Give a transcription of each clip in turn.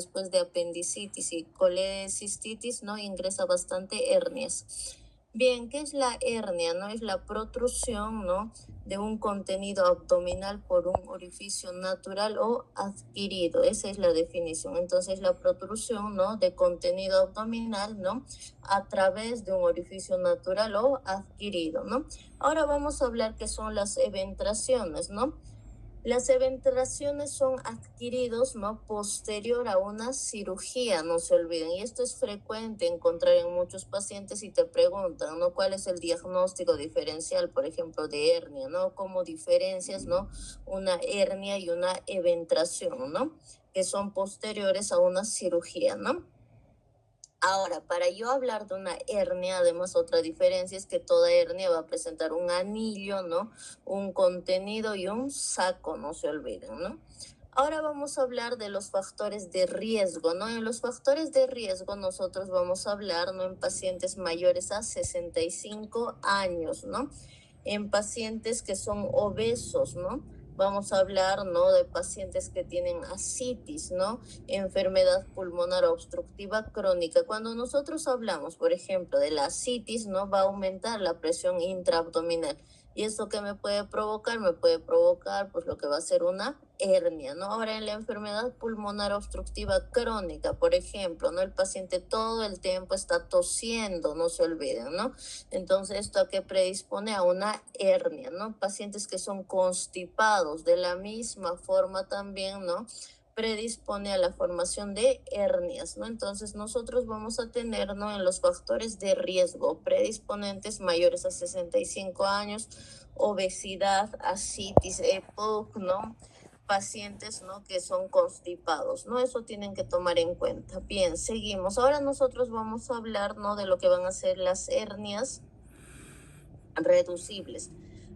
después de apendicitis y colecistitis, ¿no? Ingresa bastante hernias. Bien, ¿qué es la hernia? ¿No? Es la protrusión, ¿no? De un contenido abdominal por un orificio natural o adquirido. Esa es la definición. Entonces, la protrusión, ¿no? De contenido abdominal, ¿no? A través de un orificio natural o adquirido, ¿no? Ahora vamos a hablar qué son las eventraciones, ¿no? Las eventraciones son adquiridos, ¿no? Posterior a una cirugía, no se olviden. Y esto es frecuente encontrar en muchos pacientes y te preguntan, ¿no? ¿Cuál es el diagnóstico diferencial, por ejemplo, de hernia, ¿no? ¿Cómo diferencias, ¿no? Una hernia y una eventración, ¿no? Que son posteriores a una cirugía, ¿no? Ahora, para yo hablar de una hernia, además otra diferencia es que toda hernia va a presentar un anillo, ¿no? Un contenido y un saco, no se olviden, ¿no? Ahora vamos a hablar de los factores de riesgo, ¿no? En los factores de riesgo nosotros vamos a hablar, ¿no? En pacientes mayores a 65 años, ¿no? En pacientes que son obesos, ¿no? Vamos a hablar, ¿no? De pacientes que tienen ascitis, ¿no? Enfermedad pulmonar obstructiva crónica. Cuando nosotros hablamos, por ejemplo, de la ascitis, ¿no? Va a aumentar la presión intraabdominal. ¿Y esto qué me puede provocar? Me puede provocar, pues, lo que va a ser una hernia, ¿no? Ahora, en la enfermedad pulmonar obstructiva crónica, por ejemplo, ¿no? El paciente todo el tiempo está tosiendo, no se olviden, ¿no? Entonces, ¿esto a qué predispone? A una hernia, ¿no? Pacientes que son constipados, de la misma forma también, ¿no? Predispone a la formación de hernias, ¿no? Entonces nosotros vamos a tener, ¿no? En los factores de riesgo predisponentes mayores a 65 años, obesidad, ascitis, EPOC, ¿no? Pacientes, ¿no? Que son constipados, ¿no? Eso tienen que tomar en cuenta. Bien, seguimos. Ahora nosotros vamos a hablar, ¿no? De lo que van a ser las hernias reducibles.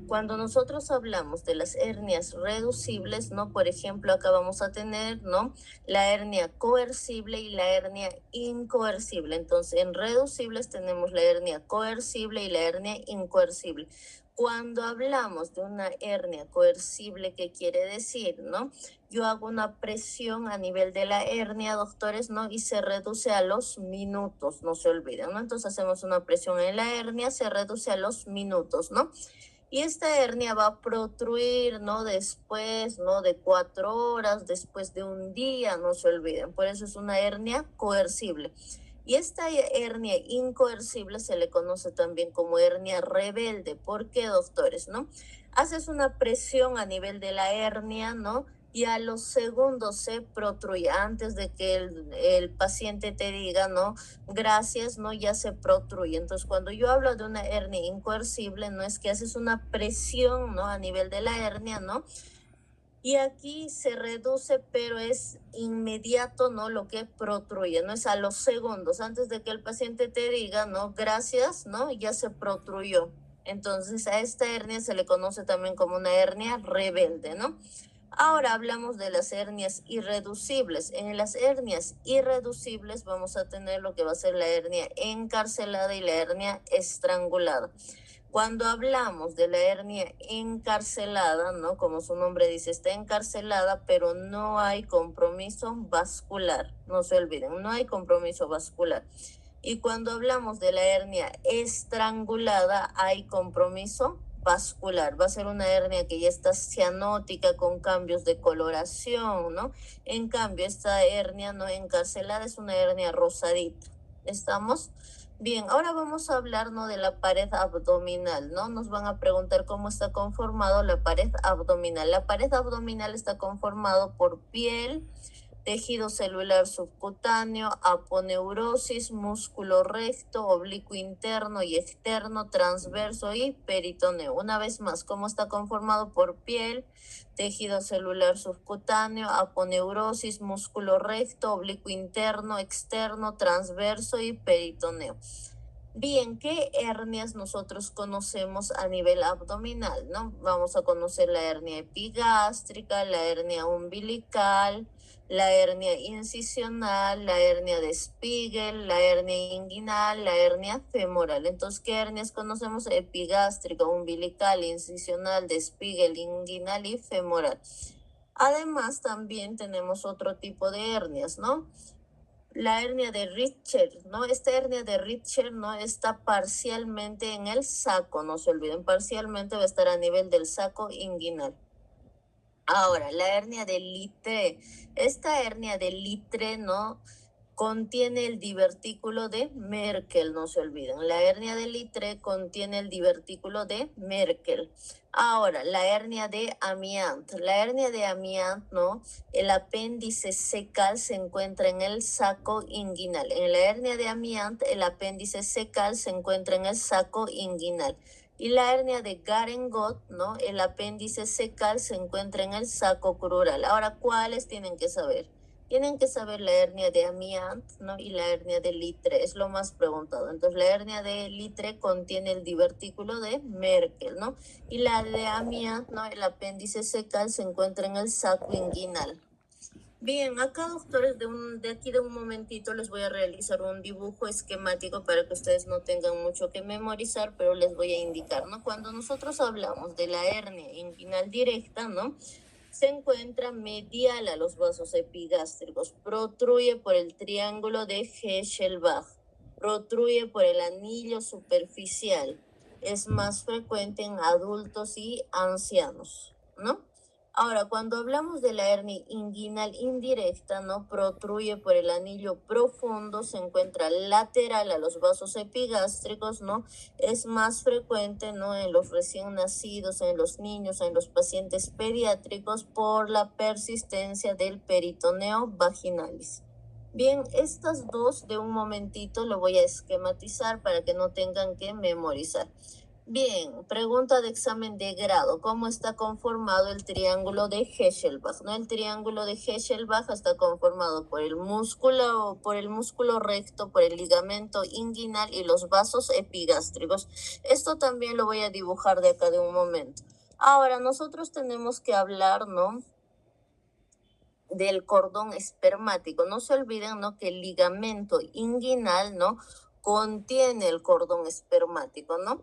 Cuando nosotros hablamos de las hernias reducibles, ¿no? Por ejemplo, acá vamos a tener, ¿no? La hernia coercible y la hernia incoercible. Entonces, en reducibles tenemos la hernia coercible y la hernia incoercible. Cuando hablamos de una hernia coercible, ¿qué quiere decir, no? Yo hago una presión a nivel de la hernia, doctores, ¿no? Y se reduce a los minutos, no se olviden, ¿no? Entonces hacemos una presión en la hernia, se reduce a los minutos, ¿no? Y esta hernia va a protruir, ¿no? Después, ¿no? De 4 horas, después de un día, no se olviden. Por eso es una hernia coercible. Y esta hernia incoercible se le conoce también como hernia rebelde. ¿Por qué, doctores, no? Haces una presión a nivel de la hernia, ¿no? Y a los segundos se protruye, antes de que el paciente te diga, ¿no? Gracias, ¿no? Ya se protruye. Entonces, cuando yo hablo de una hernia incoercible, no es que haces una presión, ¿no? A nivel de la hernia, ¿no? Y aquí se reduce, pero es inmediato, ¿no? Lo que protruye, no es a los segundos, antes de que el paciente te diga, ¿no? Gracias, ¿no? Ya se protruyó. Entonces, a esta hernia se le conoce también como una hernia rebelde, ¿no? Ahora hablamos de las hernias irreducibles. En las hernias irreducibles vamos a tener lo que va a ser la hernia encarcelada y la hernia estrangulada. Cuando hablamos de la hernia encarcelada, ¿no? Como su nombre dice, está encarcelada, pero no hay compromiso vascular. No se olviden, no hay compromiso vascular. Y cuando hablamos de la hernia estrangulada, hay compromiso vascular. Va a ser una hernia que ya está cianótica con cambios de coloración, ¿no? En cambio, esta hernia no encarcelada es una hernia rosadita. ¿Estamos? Bien, ahora vamos a hablar, ¿no? De la pared abdominal, ¿no? Nos van a preguntar cómo está conformado la pared abdominal. La pared abdominal está conformado por piel, tejido celular subcutáneo, aponeurosis, músculo recto, oblicuo interno y externo, transverso y peritoneo. Una vez más, ¿cómo está conformado? Por piel, tejido celular subcutáneo, aponeurosis, músculo recto, oblicuo interno, externo, transverso y peritoneo. Bien, ¿qué hernias nosotros conocemos a nivel abdominal, no? Vamos a conocer la hernia epigástrica, la hernia umbilical, la hernia incisional, la hernia de Spiegel, la hernia inguinal, la hernia femoral. Entonces, ¿qué hernias conocemos? Epigástrica, umbilical, incisional, de Spiegel, inguinal y femoral. Además, también tenemos otro tipo de hernias, ¿no? La hernia de Richter, ¿no? Esta hernia de Richter, ¿no? Está parcialmente en el saco, no se olviden, parcialmente va a estar a nivel del saco inguinal. Ahora, la hernia de Litre. Esta hernia de Litre, ¿no? Contiene el divertículo de Merkel, no se olviden. La hernia de Litre contiene el divertículo de Merkel. Ahora, la hernia de Amiant. La hernia de Amiant, ¿no? El apéndice secal se encuentra en el saco inguinal. En la hernia de Amiant, el apéndice secal se encuentra en el saco inguinal. Y la hernia de Garengot, ¿no? El apéndice secal se encuentra en el saco crural. Ahora, ¿cuáles tienen que saber? Tienen que saber la hernia de Amiant, ¿no? Y la hernia de Litre, es lo más preguntado. Entonces, la hernia de Litre contiene el divertículo de Merkel, ¿no? Y la de Amiant, ¿no? El apéndice secal se encuentra en el saco inguinal. Bien, acá doctores, de aquí de un momentito les voy a realizar un dibujo esquemático para que ustedes no tengan mucho que memorizar, pero les voy a indicar, ¿no? Cuando nosotros hablamos de la hernia inguinal directa, ¿no? Se encuentra medial a los vasos epigástricos, protruye por el triángulo de Heschelbach, protruye por el anillo superficial, es más frecuente en adultos y ancianos, ¿no? Ahora, cuando hablamos de la hernia inguinal indirecta, ¿no? Protruye por el anillo profundo, se encuentra lateral a los vasos epigástricos, ¿no? Es más frecuente, ¿no? En los recién nacidos, en los niños, en los pacientes pediátricos por la persistencia del peritoneo vaginalis. Bien, estas dos de un momentito lo voy a esquematizar para que no tengan que memorizar. Bien, pregunta de examen de grado. ¿Cómo está conformado el triángulo de Heschelbach? ¿No? El triángulo de Heschelbach está conformado por el músculo recto, por el ligamento inguinal y los vasos epigástricos. Esto también lo voy a dibujar de acá de un momento. Ahora, nosotros tenemos que hablar, ¿no? Del cordón espermático. No se olviden, ¿no? Que el ligamento inguinal, ¿no? Contiene el cordón espermático, ¿no?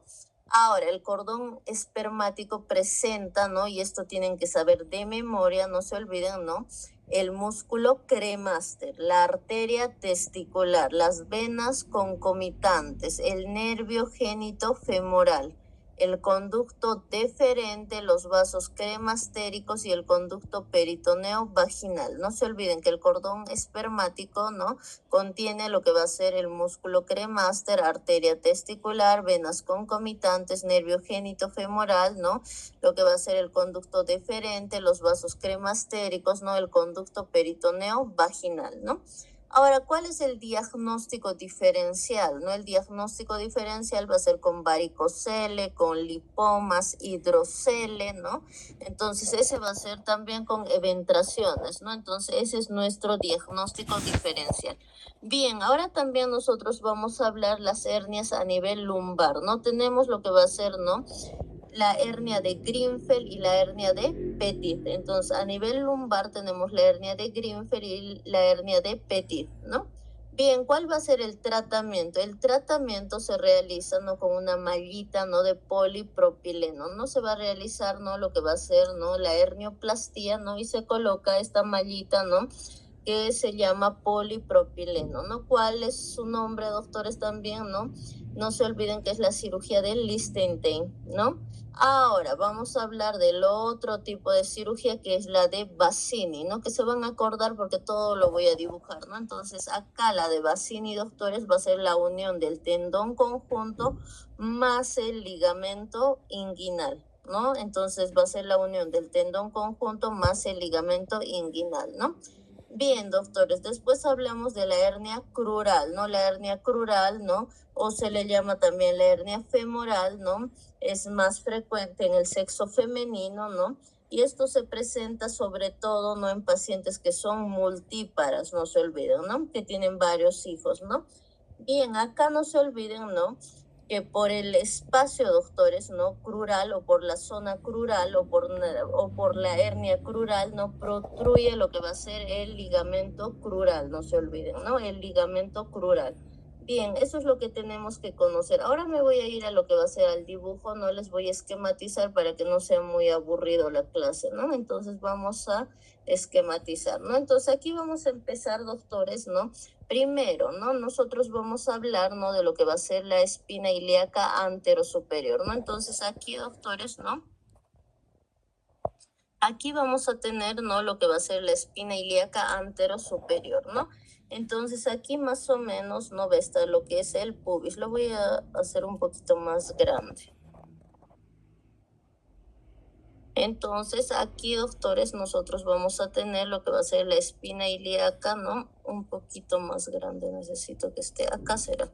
Ahora, el cordón espermático presenta, ¿no? Y esto tienen que saber de memoria, no se olviden, ¿no? El músculo cremaster, la arteria testicular, las venas concomitantes, el nervio génito femoral, el conducto deferente, los vasos cremastéricos y el conducto peritoneo vaginal. No se olviden que el cordón espermático, ¿no? Contiene lo que va a ser el músculo cremaster, arteria testicular, venas concomitantes, nervio génito femoral, ¿no? Lo que va a ser el conducto deferente, los vasos cremastéricos, ¿no? El conducto peritoneo vaginal, ¿no? Ahora, ¿cuál es el diagnóstico diferencial? ¿No? El diagnóstico diferencial va a ser con varicocele, con lipomas, hidrocele, ¿no? Entonces, ese va a ser también con eventraciones, ¿no? Entonces, ese es nuestro diagnóstico diferencial. Bien, ahora también nosotros vamos a hablar las hernias a nivel lumbar, ¿no? Tenemos lo que va a ser, ¿no? La hernia de Grinfeld y la hernia de Petit. Entonces, a nivel lumbar tenemos la hernia de Grinfeld y la hernia de Petit, ¿no? Bien, ¿cuál va a ser el tratamiento? El tratamiento se realiza, ¿no? Con una mallita, ¿no? De polipropileno. No se va a realizar, ¿no? Lo que va a ser, ¿no? La hernioplastia, ¿no? Y se coloca esta mallita, ¿no? Que se llama polipropileno, ¿no? ¿Cuál es su nombre, doctores, también, ¿no? No se olviden que es la cirugía de Liechtenstein, ¿no? Ahora vamos a hablar del otro tipo de cirugía que es la de Bassini, ¿no? Que se van a acordar porque todo lo voy a dibujar, ¿no? Entonces acá la de Bassini, doctores, va a ser la unión del tendón conjunto más el ligamento inguinal, ¿no? Entonces va a ser la unión del tendón conjunto más el ligamento inguinal, ¿no? Bien, doctores, después hablamos de la hernia crural, ¿no? La hernia crural, ¿no? O se le llama también la hernia femoral, ¿no? Es más frecuente en el sexo femenino, ¿no? Y esto se presenta sobre todo, ¿no? En pacientes que son multíparas, no se olviden, ¿no? Que tienen varios hijos, ¿no? Bien, acá no se olviden, ¿no? Que por el espacio, doctores, ¿no? Crural o por la zona crural o por la hernia crural, ¿no? Protruye lo que va a ser el ligamento crural, no se olviden, ¿no? El ligamento crural. Bien, eso es lo que tenemos que conocer. Ahora me voy a ir a lo que va a ser al dibujo, no les voy a esquematizar para que no sea muy aburrido la clase, ¿no? Entonces vamos a esquematizar, ¿no? Entonces aquí vamos a empezar, doctores, ¿no? Primero, ¿no? Nosotros vamos a hablar, ¿no? De lo que va a ser la espina ilíaca anterosuperior, ¿no? Entonces aquí, doctores, ¿no? Aquí vamos a tener, ¿no? Lo que va a ser la espina ilíaca anterosuperior, ¿no? Entonces aquí más o menos no va a estar lo que es el pubis. Lo voy a hacer un poquito más grande. Entonces aquí, doctores, nosotros vamos a tener lo que va a ser la espina ilíaca, ¿no? Un poquito más grande, necesito que esté acá, será.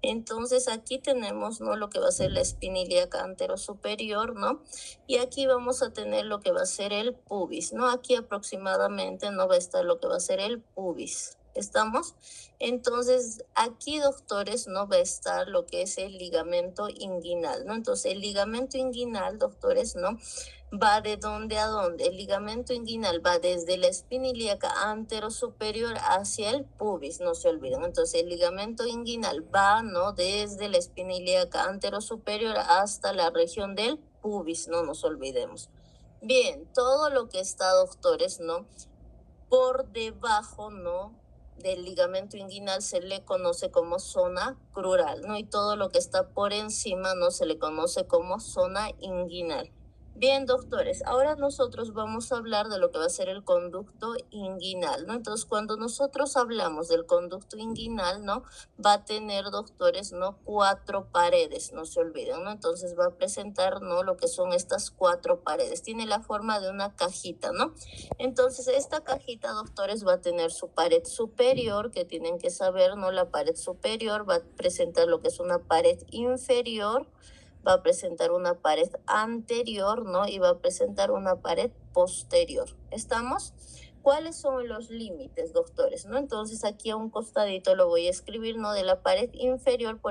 Entonces aquí tenemos, ¿no? Lo que va a ser la espina ilíaca anterosuperior, ¿no? Y aquí vamos a tener lo que va a ser el pubis, ¿no? Aquí aproximadamente no va a estar lo que va a ser el pubis. ¿Estamos? Entonces, aquí, doctores, no va a estar lo que es el ligamento inguinal, ¿no? Entonces, el ligamento inguinal, doctores, ¿no? Va de dónde a dónde. El ligamento inguinal va desde la espina ilíaca anterosuperior hacia el pubis, no se olviden. Entonces, el ligamento inguinal va, ¿no? Desde la espina ilíaca anterosuperior hasta la región del pubis, no nos olvidemos. Bien, todo lo que está, doctores, ¿no? Por debajo, ¿no? Del ligamento inguinal se le conoce como zona crural, ¿no? Y todo lo que está por encima, ¿no? Se le conoce como zona inguinal. Bien, doctores, ahora nosotros vamos a hablar de lo que va a ser el conducto inguinal, ¿no? Entonces, cuando nosotros hablamos del conducto inguinal, ¿no? Va a tener, doctores, ¿no? 4 paredes, no se olviden, ¿no? Entonces va a presentar, ¿no? Lo que son estas 4 paredes. Tiene la forma de una cajita, ¿no? Entonces, esta cajita, doctores, va a tener su pared superior, que tienen que saber, ¿no? La pared superior va a presentar lo que es una pared inferior, va a presentar una pared anterior, ¿no? Y va a presentar una pared posterior. ¿Estamos? ¿Cuáles son los límites, doctores? ¿No? Entonces, aquí a un costadito lo voy a escribir, ¿no? De la pared inferior, por